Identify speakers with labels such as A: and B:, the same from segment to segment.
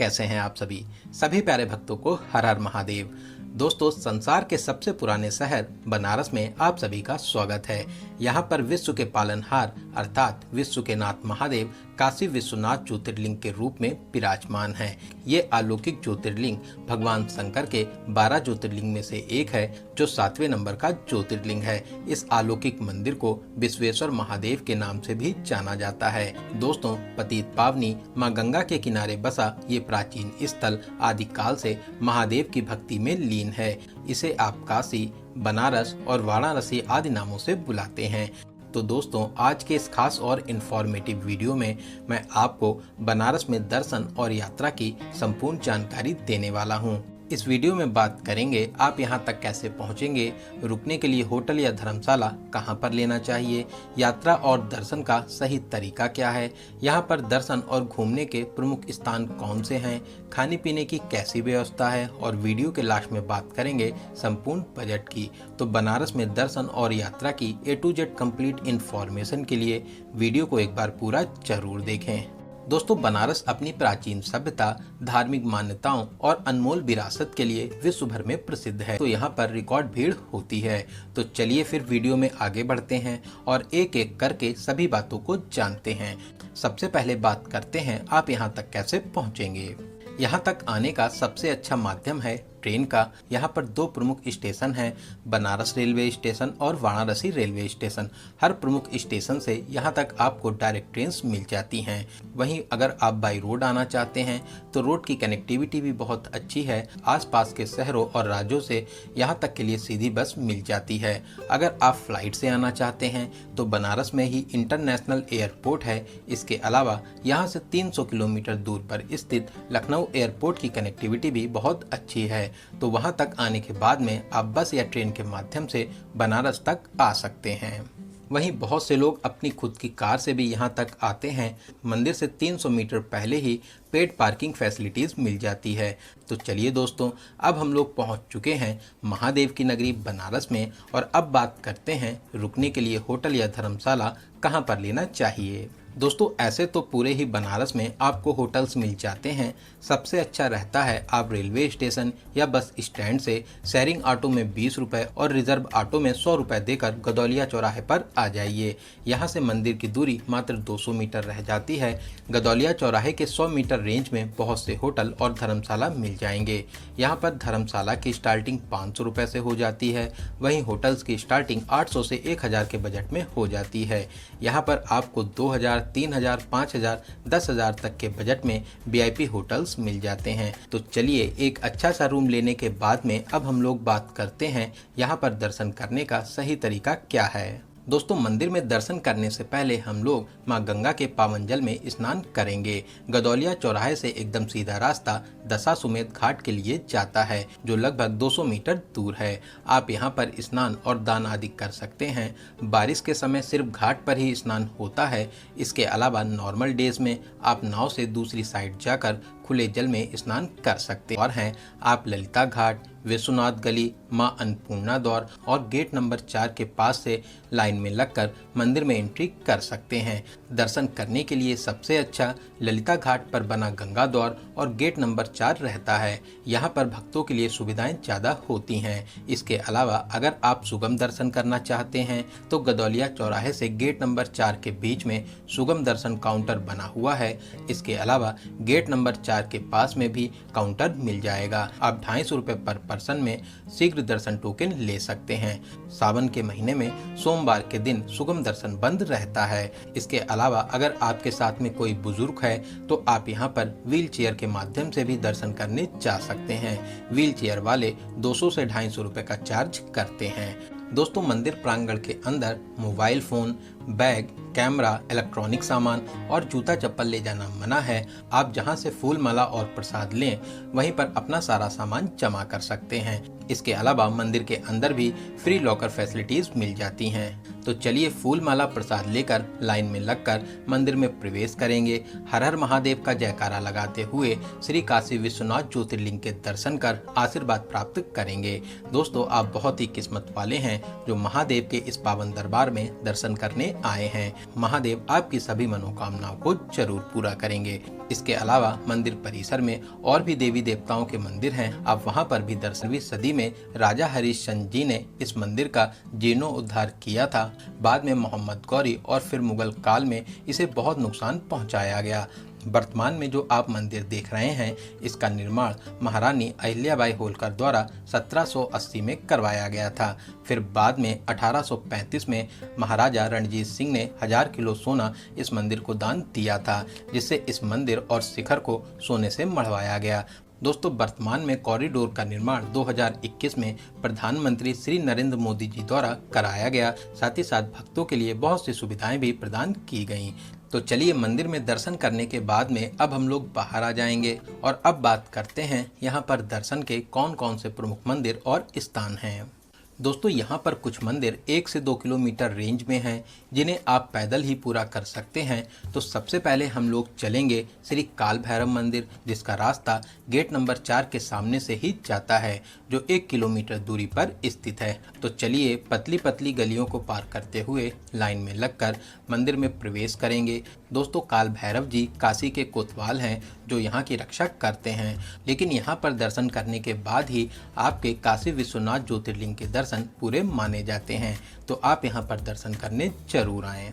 A: कैसे हैं आप सभी प्यारे भक्तों को हर हर महादेव। दोस्तों, संसार के सबसे पुराने शहर बनारस में आप सभी का स्वागत है। यहाँ पर विश्व के पालनहार अर्थात विश्व के नाथ महादेव काशी विश्वनाथ ज्योतिर्लिंग के रूप में विराजमान हैं। ये अलौकिक ज्योतिर्लिंग भगवान शंकर के 12 ज्योतिर्लिंग में से एक है, जो 7वें नंबर का ज्योतिर्लिंग है। इस अलौकिक मंदिर को विश्वेश्वर महादेव के नाम से भी जाना जाता है। दोस्तों, पतित पावनी मां गंगा के किनारे बसा ये प्राचीन स्थल आदिकाल से महादेव की भक्ति में लीन है। इसे आप काशी, बनारस और वाराणसी आदि नामों से बुलाते हैं। तो दोस्तों, आज के इस खास और इन्फॉर्मेटिव वीडियो में मैं आपको बनारस में दर्शन और यात्रा की संपूर्ण जानकारी देने वाला हूं। इस वीडियो में बात करेंगे आप यहां तक कैसे पहुंचेंगे, रुकने के लिए होटल या धर्मशाला कहां पर लेना चाहिए, यात्रा और दर्शन का सही तरीका क्या है, यहां पर दर्शन और घूमने के प्रमुख स्थान कौन से हैं, खाने पीने की कैसी व्यवस्था है और वीडियो के लास्ट में बात करेंगे संपूर्ण बजट की। तो बनारस में दर्शन और यात्रा की A to Z complete information के लिए वीडियो को एक बार पूरा जरूर देखें। दोस्तों, बनारस अपनी प्राचीन सभ्यता, धार्मिक मान्यताओं और अनमोल विरासत के लिए विश्व भर में प्रसिद्ध है। तो यहाँ पर रिकॉर्ड भीड़ होती है। तो चलिए फिर वीडियो में आगे बढ़ते हैं और एक एक करके सभी बातों को जानते हैं। सबसे पहले बात करते हैं आप यहाँ तक कैसे पहुँचेंगे। यहाँ तक आने का सबसे अच्छा माध्यम है ट्रेन का। यहाँ पर 2 प्रमुख स्टेशन हैं, बनारस रेलवे स्टेशन और वाराणसी रेलवे स्टेशन। हर प्रमुख स्टेशन से यहाँ तक आपको डायरेक्ट ट्रेन मिल जाती हैं। वहीं अगर आप बाई रोड आना चाहते हैं तो रोड की कनेक्टिविटी भी बहुत अच्छी है। आसपास के शहरों और राज्यों से यहाँ तक के लिए सीधी बस मिल जाती है। अगर आप फ्लाइट से आना चाहते हैं तो बनारस में ही इंटरनेशनल एयरपोर्ट है। इसके अलावा यहाँ से 300 किलोमीटर दूर पर स्थित लखनऊ एयरपोर्ट की कनेक्टिविटी भी बहुत अच्छी है। तो वहां तक आने के बाद में आप बस या ट्रेन के माध्यम से बनारस तक आ सकते हैं। वहीं बहुत से लोग अपनी खुद की कार से भी यहां तक आते हैं। मंदिर से 300 मीटर पहले ही पेड पार्किंग फैसिलिटीज मिल जाती है। तो चलिए दोस्तों, अब हम लोग पहुंच चुके हैं महादेव की नगरी बनारस में और अब बात करते हैं रुकने के लिए होटल या धर्मशाला कहां पर लेना चाहिए। दोस्तों, ऐसे तो पूरे ही बनारस में आपको होटल्स मिल जाते हैं। सबसे अच्छा रहता है आप रेलवे स्टेशन या बस स्टैंड से शेयरिंग ऑटो में 20 रुपये और रिजर्व ऑटो में 100 रुपये देकर गदौलिया चौराहे पर आ जाइए। यहाँ से मंदिर की दूरी मात्र 200 मीटर रह जाती है। गदौलिया चौराहे के 100 मीटर रेंज में बहुत से होटल और धर्मशाला मिल जाएंगे। यहाँ पर धर्मशाला की स्टार्टिंग 500 रुपये से हो जाती है। वहीं होटल्स की स्टार्टिंग 800 से 1000 के बजट में हो जाती है। यहाँ पर आपको 2000, 3000, 5000, 10,000 तक के बजट में VIP होटल्स मिल जाते हैं। तो चलिए एक अच्छा सा रूम लेने के बाद में अब हम लोग बात करते हैं यहाँ पर दर्शन करने का सही तरीका क्या है। दोस्तों, मंदिर में दर्शन करने से पहले हम लोग मां गंगा के पावन जल में स्नान करेंगे। गदौलिया चौराहे से एकदम सीधा रास्ता दशाश्वमेध घाट के लिए जाता है, जो लगभग 200 मीटर दूर है। आप यहां पर स्नान और दान आदि कर सकते हैं। बारिश के समय सिर्फ घाट पर ही स्नान होता है। इसके अलावा नॉर्मल डेज में आप नाव से दूसरी साइड जाकर खुले जल में स्नान कर सकते और हैं। आप ललिता घाट, विश्वनाथ गली, मां अन्नपूर्णा द्वार और गेट नंबर 4 के पास से लाइन में लगकर मंदिर में एंट्री कर सकते हैं। दर्शन करने के लिए सबसे अच्छा ललिता घाट पर बना गंगा द्वार और गेट नंबर 4 रहता है। यहाँ पर भक्तों के लिए सुविधाएं ज़्यादा होती हैं। इसके अलावा अगर आप सुगम दर्शन करना चाहते हैं तो गदौलिया चौराहे से गेट नंबर 4 के बीच में सुगम दर्शन काउंटर बना हुआ है। इसके अलावा गेट नंबर 4 के पास में भी काउंटर मिल जाएगा। आप 250 रुपये पर पर्सन में शीघ्र दर्शन टोकन ले सकते हैं। सावन के महीने में सोमवार के दिन सुगम दर्शन बंद रहता है। इसके अलावा अगर आपके साथ में कोई बुजुर्ग है तो आप यहां पर व्हील चेयर के माध्यम से भी दर्शन करने जा सकते हैं। व्हील चेयर वाले 200 से 250 रुपये का चार्ज करते हैं। दोस्तों, मंदिर प्रांगण के अंदर mobile phone, bag, camera, electronic सामान और जूता चप्पल ले जाना मना है। आप जहां से फूल माला और प्रसाद लें वहीं पर अपना सारा सामान जमा कर सकते हैं। इसके अलावा मंदिर के अंदर भी फ्री लॉकर फैसिलिटीज मिल जाती हैं। तो चलिए फूल माला प्रसाद लेकर लाइन में लगकर मंदिर में प्रवेश करेंगे। हर हर महादेव का जयकारा लगाते हुए श्री काशी विश्वनाथ ज्योतिर्लिंग के दर्शन कर आशीर्वाद प्राप्त करेंगे। दोस्तों, आप बहुत ही किस्मत वाले हैं जो महादेव के इस पावन दरबार में दर्शन करने करने आए हैं। महादेव आपकी सभी मनोकामनाओं को जरूर पूरा करेंगे। इसके अलावा मंदिर परिसर में और भी देवी देवताओं के मंदिर हैं। आप वहां पर भी 10वीं सदी में राजा हरिश्चंद्र जी ने इस मंदिर का जीर्णोद्धार किया था। बाद में मोहम्मद गौरी और फिर मुगल काल में इसे बहुत नुकसान पहुंचाया गया। वर्तमान में जो आप मंदिर देख रहे हैं, इसका निर्माण महारानी अहिल्याबाई होलकर द्वारा 1780 में करवाया गया था। फिर बाद में 1835 में महाराजा रणजीत सिंह ने 1000 किलो सोना इस मंदिर को दान दिया था, जिससे इस मंदिर और शिखर को सोने से मढ़वाया गया। दोस्तों, वर्तमान में कॉरिडोर का निर्माण 2021 में प्रधानमंत्री श्री नरेंद्र मोदी जी द्वारा कराया गया। साथ ही साथ भक्तों के लिए बहुत सी सुविधाएं भी प्रदान की गईं। तो चलिए, मंदिर में दर्शन करने के बाद में अब हम लोग बाहर आ जाएंगे और अब बात करते हैं यहाँ पर दर्शन के कौन कौन से प्रमुख मंदिर और स्थान हैं। दोस्तों, यहाँ पर कुछ मंदिर 1 से 2 किलोमीटर रेंज में हैं, जिन्हें आप पैदल ही पूरा कर सकते हैं। तो सबसे पहले हम लोग चलेंगे श्री काल भैरव मंदिर, जिसका रास्ता गेट नंबर 4 के सामने से ही जाता है, जो 1 किलोमीटर दूरी पर स्थित है। तो चलिए, पतली पतली गलियों को पार करते हुए लाइन में लगकर मंदिर में प्रवेश करेंगे। दोस्तों, काल भैरव जी काशी के कोतवाल हैं, जो यहाँ की रक्षा करते हैं। लेकिन यहाँ पर दर्शन करने के बाद ही आपके काशी विश्वनाथ ज्योतिर्लिंग के दर्शन पूरे माने जाते हैं। तो आप यहाँ पर दर्शन करने जरूर आएं।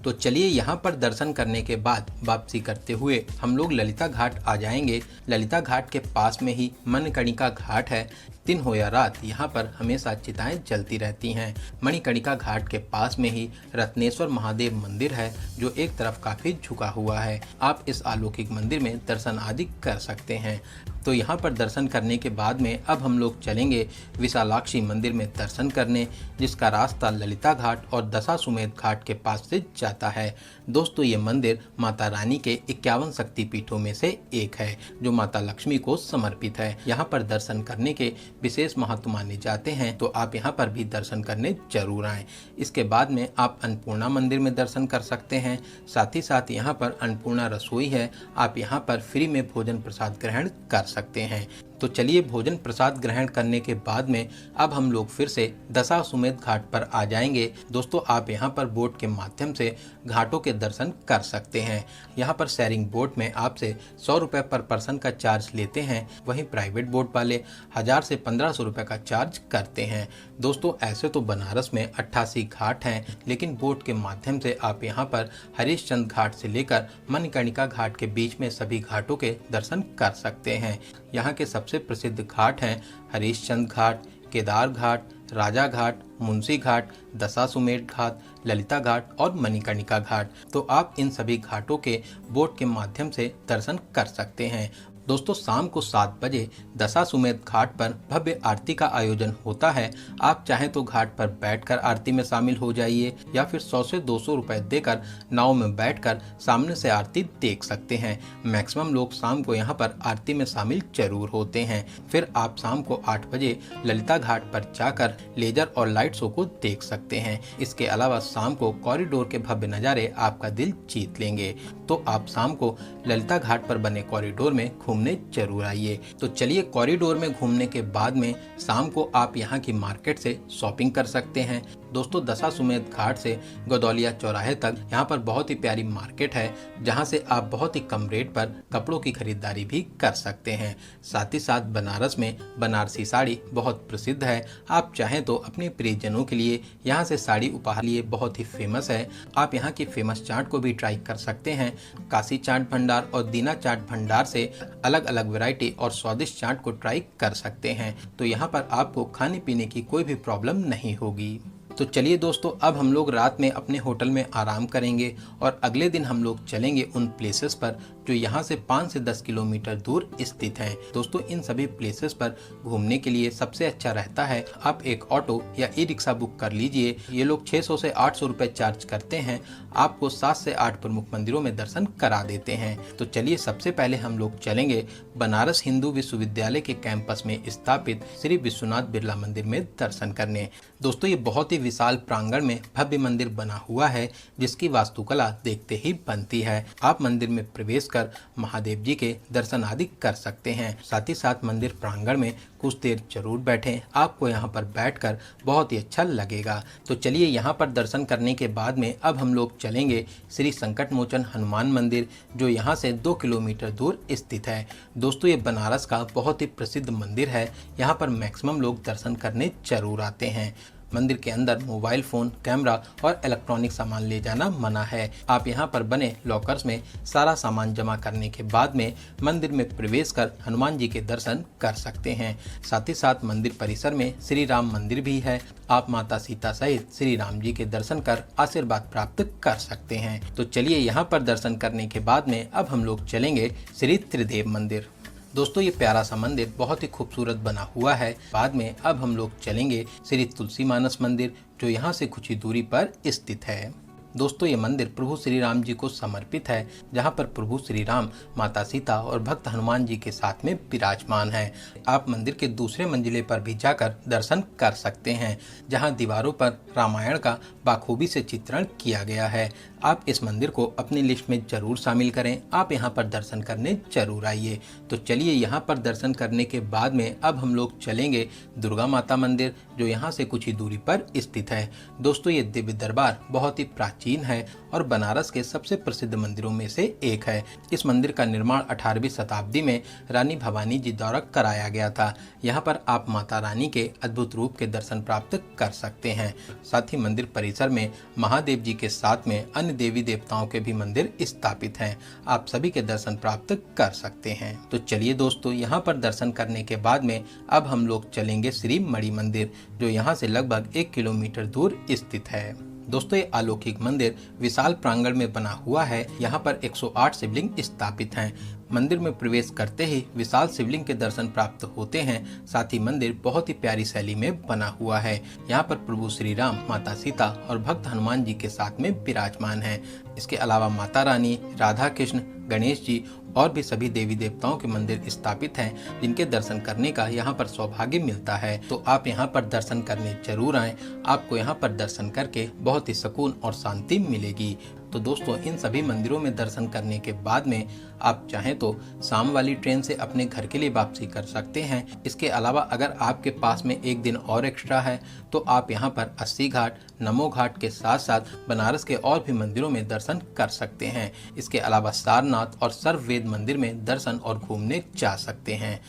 A: तो चलिए, यहाँ पर दर्शन करने के बाद वापसी करते हुए हम लोग ललिता घाट आ जाएंगे। ललिता घाट के पास में ही मणिकर्णिका घाट है। दिन हो या रात यहाँ पर हमेशा चिताएं जलती रहती हैं। मणिकर्णिका घाट के पास में ही रत्नेश्वर महादेव मंदिर है, जो एक तरफ काफी झुका हुआ है। आप इस अलौकिक मंदिर में दर्शन आदि कर सकते हैं। तो यहाँ पर दर्शन करने के बाद में अब हम लोग चलेंगे विशालाक्षी मंदिर में दर्शन करने, जिसका रास्ता ललिता घाट और दशाश्वमेध घाट के पास से जाता है। दोस्तों, ये मंदिर माता रानी के 51 शक्तिपीठों में से एक है, जो माता लक्ष्मी को समर्पित है। यहाँ पर दर्शन करने के विशेष महत्व माने जाते हैं, तो आप यहाँ पर भी दर्शन करने जरूर आएं। इसके बाद में आप अन्नपूर्णा मंदिर में दर्शन कर सकते हैं। साथ ही साथ यहाँ पर अन्नपूर्णा रसोई है, आप यहाँ पर फ्री में भोजन प्रसाद ग्रहण कर सकते हैं। तो चलिए, भोजन प्रसाद ग्रहण करने के बाद में अब हम लोग फिर से दशाश्वमेध घाट पर आ जाएंगे। दोस्तों, आप यहाँ पर बोट के माध्यम से घाटों के दर्शन कर सकते हैं। यहाँ पर शेयरिंग बोट में आपसे 100 रुपये पर पर्सन का चार्ज लेते हैं, वहीं प्राइवेट बोट वाले 1000 से 1500 रुपये का चार्ज करते हैं। दोस्तों, ऐसे तो बनारस में 88 घाट हैं, लेकिन बोट के माध्यम से आप यहाँ पर हरिश्चंद्र घाट से लेकर मणिकर्णिका घाट के बीच में सभी घाटों के दर्शन कर सकते हैं। यहाँ के सबसे प्रसिद्ध घाट हैं हरिश्चंद्र घाट, केदार घाट, राजा घाट, मुंशी घाट, दशाश्वमेध घाट, ललिता घाट और मणिकर्णिका घाट। तो आप इन सभी घाटों के बोट के माध्यम से दर्शन कर सकते हैं। दोस्तों, शाम को 7 बजे दशाश्वमेध घाट पर भव्य आरती का आयोजन होता है। आप चाहें तो घाट पर बैठकर आरती में शामिल हो जाइए, या फिर 100 से 200 रुपए देकर नाव में बैठकर सामने से आरती देख सकते हैं। मैक्सिमम लोग शाम को यहाँ पर आरती में शामिल जरूर होते हैं। फिर आप शाम को 8 बजे ललिता घाट पर जाकर लेजर और लाइट शो को देख सकते हैं। इसके अलावा शाम को कॉरिडोर के भव्य नज़ारे आपका दिल जीत लेंगे। तो आप शाम को ललिता घाट पर बने कॉरिडोर में घूमने जरूर आइए। तो चलिए, कॉरिडोर में घूमने के बाद में शाम को आप यहाँ की मार्केट से शॉपिंग कर सकते हैं। दोस्तों, दशाश्वमेध घाट से गदौलिया चौराहे तक यहाँ पर बहुत ही प्यारी मार्केट है, जहाँ से आप बहुत ही कम रेट पर कपड़ों की खरीदारी भी कर सकते हैं। साथ ही साथ बनारस में बनारसी साड़ी बहुत प्रसिद्ध है। आप चाहें तो अपने प्रियजनों के लिए यहाँ से साड़ी उपहार लिए बहुत ही फेमस है। आप यहाँ की फेमस चाट को भी ट्राई कर सकते हैं। काशी चाट भंडार और दीना चाट भंडार से अलग अलग वैरायटी और स्वादिष्ट चाट को ट्राई कर सकते हैं। तो यहाँ पर आपको खाने पीने की कोई भी प्रॉब्लम नहीं होगी। तो चलिए दोस्तों, अब हम लोग रात में अपने होटल में आराम करेंगे और अगले दिन हम लोग चलेंगे उन प्लेसेस पर जो यहाँ से 5 से 10 किलोमीटर दूर स्थित हैं। दोस्तों, इन सभी प्लेसेस पर घूमने के लिए सबसे अच्छा रहता है आप एक ऑटो या ई रिक्शा बुक कर लीजिए। ये लोग 600 से 800 रुपये चार्ज करते हैं। आपको 7 से 8 प्रमुख मंदिरों में दर्शन करा देते हैं। तो चलिए, सबसे पहले हम लोग चलेंगे बनारस हिंदू विश्वविद्यालय के कैंपस में स्थापित श्री विश्वनाथ बिरला मंदिर में दर्शन करने। दोस्तों, ये बहुत ही विशाल प्रांगण में भव्य मंदिर बना हुआ है, जिसकी वास्तुकला देखते ही बनती है। आप मंदिर में प्रवेश कर बैठकर महादेव जी के दर्शन आदि कर सकते हैं। साथ ही साथ मंदिर प्रांगण में कुछ देर जरूर बैठें, आपको यहाँ पर बैठकर बहुत ही अच्छा लगेगा। तो चलिए यहाँ पर दर्शन करने के बाद में अब हम लोग चलेंगे श्री संकट मोचन हनुमान मंदिर, जो यहाँ से 2 किलोमीटर दूर स्थित है। दोस्तों, ये बनारस का बहुत ही प्रसिद्ध मंदिर है। यहाँ पर मैक्सिमम लोग दर्शन करने जरूर आते हैं। मंदिर के अंदर मोबाइल फ़ोन, कैमरा और इलेक्ट्रॉनिक सामान ले जाना मना है। आप यहां पर बने लॉकर्स में सारा सामान जमा करने के बाद में मंदिर में प्रवेश कर हनुमान जी के दर्शन कर सकते हैं। साथ ही साथ मंदिर परिसर में श्री राम मंदिर भी है। आप माता सीता सहित श्री राम जी के दर्शन कर आशीर्वाद प्राप्त कर सकते हैं। तो चलिए यहाँ पर दर्शन करने के बाद में अब हम लोग चलेंगे श्री त्रिदेव मंदिर। दोस्तों, ये प्यारा सा मंदिर बहुत ही खूबसूरत बना हुआ है। बाद में अब हम लोग चलेंगे श्री तुलसी मानस मंदिर, जो यहाँ से कुछ ही दूरी पर स्थित है। दोस्तों, ये मंदिर प्रभु श्री राम जी को समर्पित है, जहाँ पर प्रभु श्री राम, माता सीता और भक्त हनुमान जी के साथ में विराजमान है। आप मंदिर के दूसरे मंजिले पर भी जाकर दर्शन कर सकते हैं, जहाँ दीवारों पर रामायण का बाखूबी से चित्रण किया गया है। आप इस मंदिर को अपनी लिस्ट में जरूर शामिल करें। आप यहाँ पर दर्शन करने जरूर आइए। तो चलिए यहाँ पर दर्शन करने के बाद में अब हम लोग चलेंगे दुर्गा माता मंदिर, जो यहाँ से कुछ ही दूरी पर स्थित है। दोस्तों, ये दिव्य दरबार बहुत ही प्राचीन है और बनारस के सबसे प्रसिद्ध मंदिरों में से एक है। इस मंदिर का निर्माण 18वीं शताब्दी में रानी भवानी जी द्वारा कराया गया था। यहाँ पर आप माता रानी के अद्भुत रूप के दर्शन प्राप्त कर सकते हैं। साथ ही मंदिर परिसर में महादेव जी के साथ में अन्य देवी देवताओं के भी मंदिर स्थापित हैं। आप सभी के दर्शन प्राप्त कर सकते हैं। तो चलिए दोस्तों, यहाँ पर दर्शन करने के बाद में अब हम लोग चलेंगे श्री मणि मंदिर, जो यहाँ से लगभग 1 किलोमीटर दूर स्थित है। दोस्तों, ये अलौकिक मंदिर विशाल प्रांगण में बना हुआ है। यहाँ पर 108 शिवलिंग स्थापित हैं। मंदिर में प्रवेश करते ही विशाल शिवलिंग के दर्शन प्राप्त होते हैं। साथ ही मंदिर बहुत ही प्यारी शैली में बना हुआ है। यहाँ पर प्रभु श्री राम, माता सीता और भक्त हनुमान जी के साथ में विराजमान हैं। इसके अलावा माता रानी, राधा कृष्ण, गणेश जी और भी सभी देवी देवताओं के मंदिर स्थापित हैं, जिनके दर्शन करने का यहाँ पर सौभाग्य मिलता है। तो आप यहाँ पर दर्शन करने जरूर आएं। आपको यहाँ पर दर्शन करके बहुत ही सुकून और शांति मिलेगी। तो दोस्तों, इन सभी मंदिरों में दर्शन करने के बाद में आप चाहें तो शाम वाली ट्रेन से अपने घर के लिए वापसी कर सकते हैं। इसके अलावा अगर आपके पास में एक दिन और एक्स्ट्रा है तो आप यहाँ पर अस्सी घाट, नमो घाट के साथ साथ बनारस के और भी मंदिरों में दर्शन कर सकते हैं। इसके अलावा सारनाथ और सर्ववेद मंदिर में दर्शन और घूमने जा सकते हैं।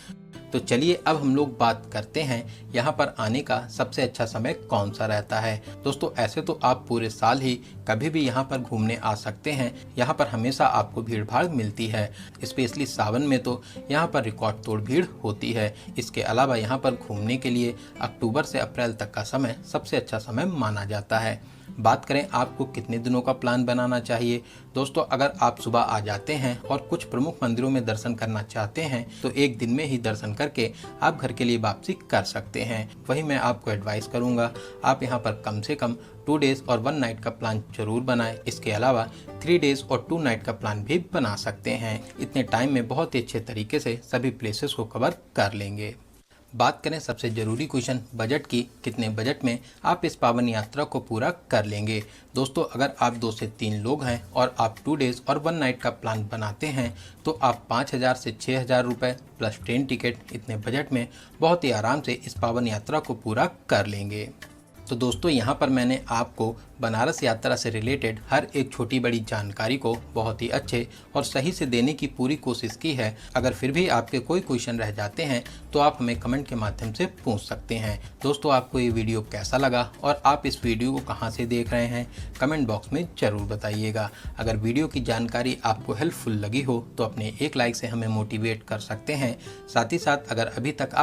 A: तो चलिए अब हम लोग बात करते हैं यहाँ पर आने का सबसे अच्छा समय कौन सा रहता है। दोस्तों, ऐसे तो आप पूरे साल ही कभी भी यहाँ पर घूमने आ सकते हैं। यहाँ पर हमेशा आपको भीड़ भाड़ मिलती है। स्पेशली सावन में तो यहाँ पर रिकॉर्ड तोड़ भीड़ होती है। इसके अलावा यहाँ पर घूमने के लिए अक्टूबर से अप्रैल तक का समय सबसे अच्छा समय माना जाता है। बात करें आपको कितने दिनों का प्लान बनाना चाहिए। दोस्तों, अगर आप सुबह आ जाते हैं और कुछ प्रमुख मंदिरों में दर्शन करना चाहते हैं तो एक दिन में ही दर्शन करके आप घर के लिए वापसी कर सकते हैं। वही मैं आपको एडवाइस करूंगा, आप यहां पर कम से कम 2 डेज और 1 नाइट का प्लान जरूर बनाएं। इसके अलावा 3 डेज और 2 नाइट का प्लान भी बना सकते हैं। इतने टाइम में बहुत ही अच्छे तरीके से सभी प्लेसेस को कवर कर लेंगे। बात करें सबसे जरूरी क्वेश्चन बजट की, कितने बजट में आप इस पावन यात्रा को पूरा कर लेंगे। दोस्तों, अगर आप 2 से 3 लोग हैं और आप 2 डेज और 1 नाइट का प्लान बनाते हैं तो आप 5,000 से 6,000 रुपये प्लस ट्रेन टिकट, इतने बजट में बहुत ही आराम से इस पावन यात्रा को पूरा कर लेंगे। तो दोस्तों, यहाँ पर मैंने आपको बनारस यात्रा से रिलेटेड हर एक छोटी बड़ी जानकारी को बहुत ही अच्छे और सही से देने की पूरी कोशिश की है। अगर फिर भी आपके कोई क्वेश्चन रह जाते हैं तो आप हमें कमेंट के माध्यम से पूछ सकते हैं। दोस्तों, आपको ये वीडियो कैसा लगा और आप इस वीडियो को कहाँ से देख रहे हैं, कमेंट बॉक्स में ज़रूर बताइएगा। अगर वीडियो की जानकारी आपको हेल्पफुल लगी हो तो अपने एक लाइक से हमें मोटिवेट कर सकते हैं। साथ ही साथ अगर अभी तक